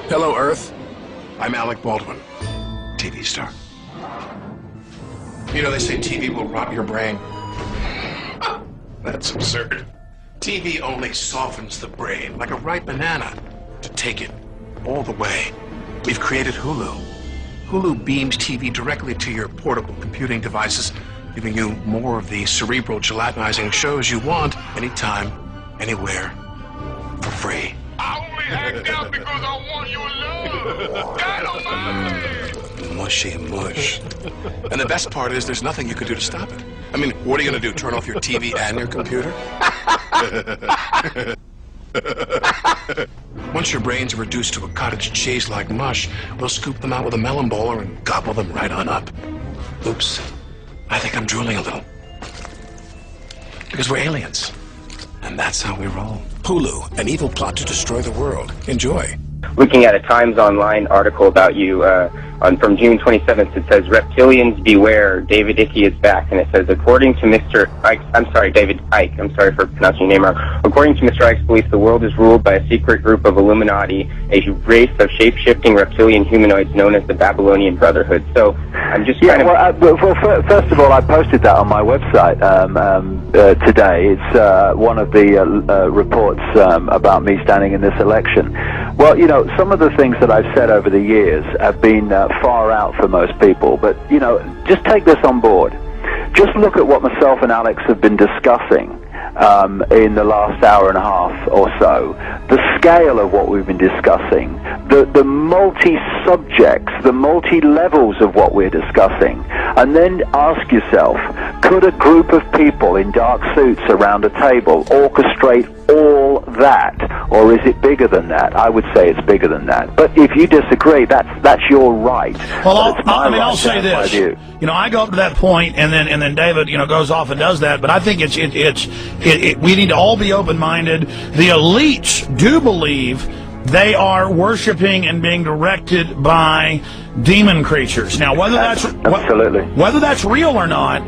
Hello, Earth. I'm Alec Baldwin, TV star. You know, they say TV will rot your brain. That's absurd. TV only softens the brain like a ripe banana to take it all the way. We've created Hulu. Hulu beams TV directly to your portable computing devices, giving you more of the cerebral gelatinizing shows you want anytime, anywhere, for free. I only act out because I want your love. God almighty. Mushy mush. And the best part is there's nothing you can do to stop it. I mean, what are you going to do, turn off your TV and your computer? Once your brains are reduced to a cottage cheese like mush, we'll scoop them out with a melon bowler and gobble them right on up. Oops. I think I'm drooling a little. Because we're aliens. And that's how we roll. Hulu, an evil plot to destroy the world. Enjoy. Looking at a Times Online article about you from June 27th, it says, "Reptilians beware, David Icke is back." And it says, according to Mr. Icke, David Icke, I'm sorry for pronouncing your name wrong. According to Mr. Icke's belief, the world is ruled by a secret group of illuminati, a race of shape-shifting reptilian humanoids known as the Babylonian Brotherhood. So I'm just kind of... Well, first of all, I posted that on my website today. It's one of the reports about me standing in this election. Well, you know, some of the things that I've said over the years have been far out for most people, but, you know, just take this on board. Just look at what myself and Alex have been discussing in the last hour and a half or so. The scale of what we've been discussing, the multi-subjects, the multi-levels of what we're discussing, and then ask yourself, could a group of people in dark suits around a table orchestrate all that, or is it bigger than that? I would say it's bigger than that. But if you disagree, that's your right. Well, I'll say this. You know, I go up to that point, and then David, you know, goes off and does that. But I think we need to all be open-minded. The elites do believe they are worshiping and being directed by demon creatures. Now, whether that's real or not,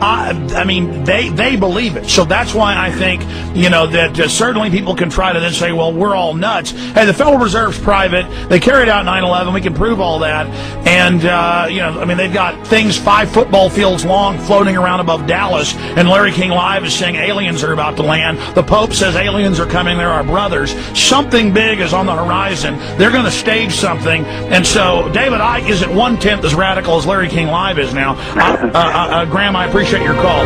I mean, they believe it. So that's why I think, you know, that certainly people can try to then say, well, we're all nuts. Hey, the Federal Reserve's private. They carried out 9/11. We can prove all that. And, you know, I mean, they've got things 5 football fields long floating around above Dallas. And Larry King Live is saying aliens are about to land. The Pope says aliens are coming. They're our brothers. Something big is on the horizon. They're going to stage something. And so David Icke isn't 1/10 as radical as Larry King Live is now. Graham, I appreciate your call.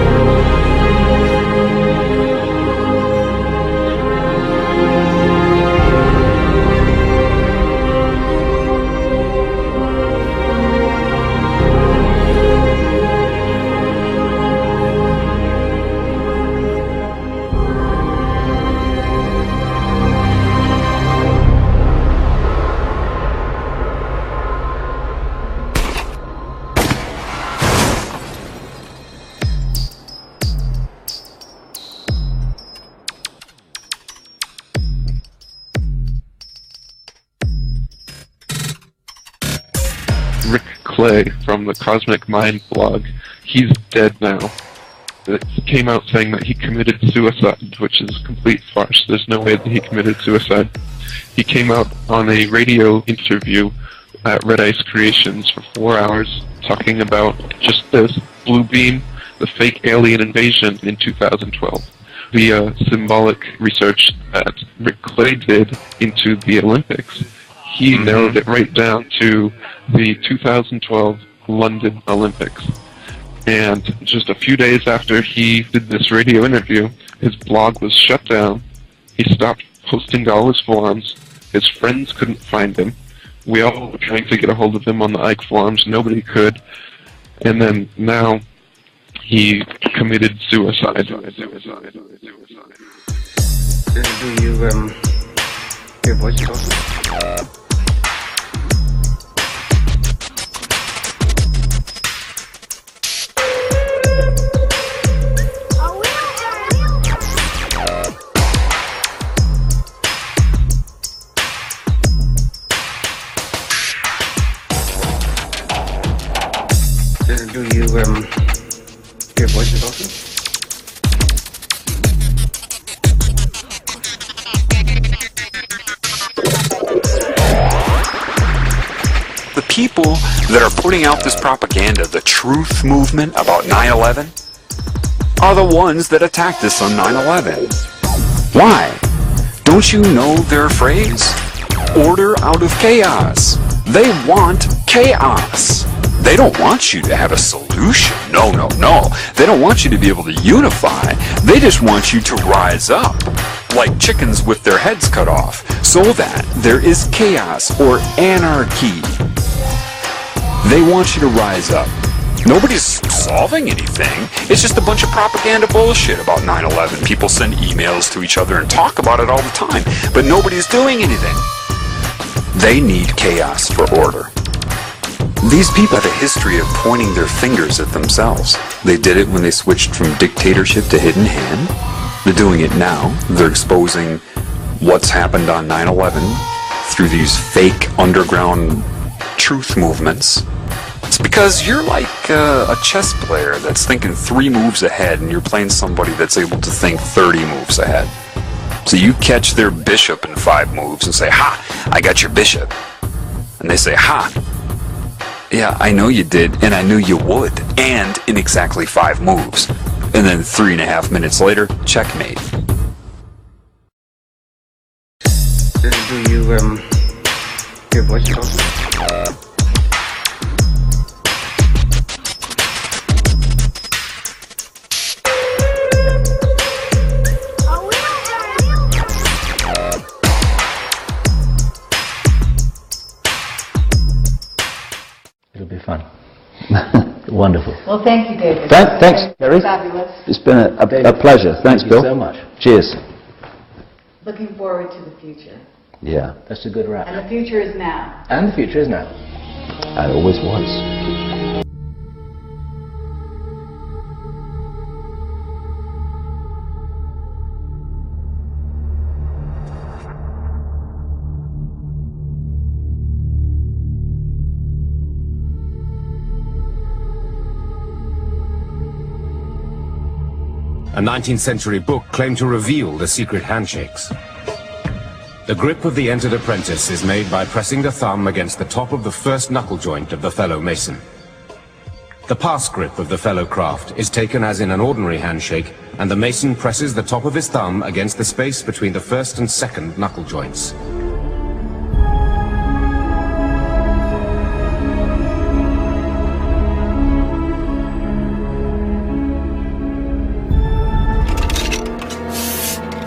From the Cosmic Mind blog, he's dead now. It came out saying that he committed suicide, which is a complete farce. There's no way that he committed suicide. He came out on a radio interview at Red Ice Creations for 4 hours talking about just this blue beam, the fake alien invasion in 2012. The symbolic research that Rick Clay did into the Olympics. He narrowed it right down to the 2012 London Olympics. And just a few days after he did this radio interview, his blog was shut down. He stopped posting to all his forums. His friends couldn't find him. We all were trying to get a hold of him on the Ike forums. Nobody could. And then now he committed suicide. Do you, your voice is awesome? Do you, your voice is awesome? people that are putting out this propaganda, the truth movement about 9/11, are the ones that attacked us on 9/11. Why? Don't you know their phrase? Order out of chaos. They want chaos. They don't want you to have a solution. No, no, no. They don't want you to be able to unify. They just want you to rise up, like chickens with their heads cut off, so that there is chaos or anarchy. They want you to rise up. Nobody's solving anything. It's just a bunch of propaganda bullshit about 9/11. People send emails to each other and talk about it all the time, but nobody's doing anything. They need chaos for order. These people have a history of pointing their fingers at themselves. They did it when they switched from dictatorship to hidden hand. They're doing it now. They're exposing what's happened on 9/11 through these fake underground truth movements. It's because you're like a chess player that's thinking 3 moves ahead, and you're playing somebody that's able to think 30 moves ahead. So you catch their bishop in 5 moves and say, "Ha, I got your bishop." And they say, "Ha, yeah, I know you did, and I knew you would, and in exactly 5 moves." And then 3.5 minutes later, checkmate. Do you, hear voice talking? It'll be fun. Wonderful. Well, thank you, David. Thanks, Terry. Fabulous. It's been a pleasure. Thanks, Bill. Thank you so much. Cheers. Looking forward to the future. Yeah, that's a good wrap. And the future is now. And the future is now. And always was. A 19th century book claimed to reveal the secret handshakes. The grip of the entered apprentice is made by pressing the thumb against the top of the first knuckle joint of the fellow mason. The pass grip of the fellow craft is taken as in an ordinary handshake, and the mason presses the top of his thumb against the space between the first and second knuckle joints.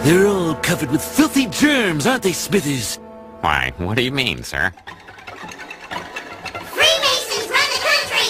They're all covered with filthy germs, aren't they, Smithers? Why, what do you mean, sir? Freemasons run the country!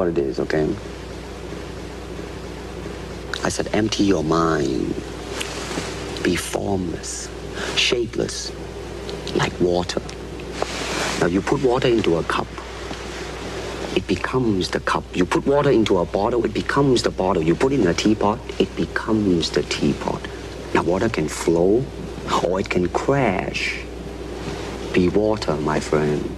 what it is, okay? I said, empty your mind. Be formless, shapeless, like water. Now, you put water into a cup, it becomes the cup. You put water into a bottle, it becomes the bottle. You put it in a teapot, it becomes the teapot. Now, water can flow, or it can crash. Be water, my friend.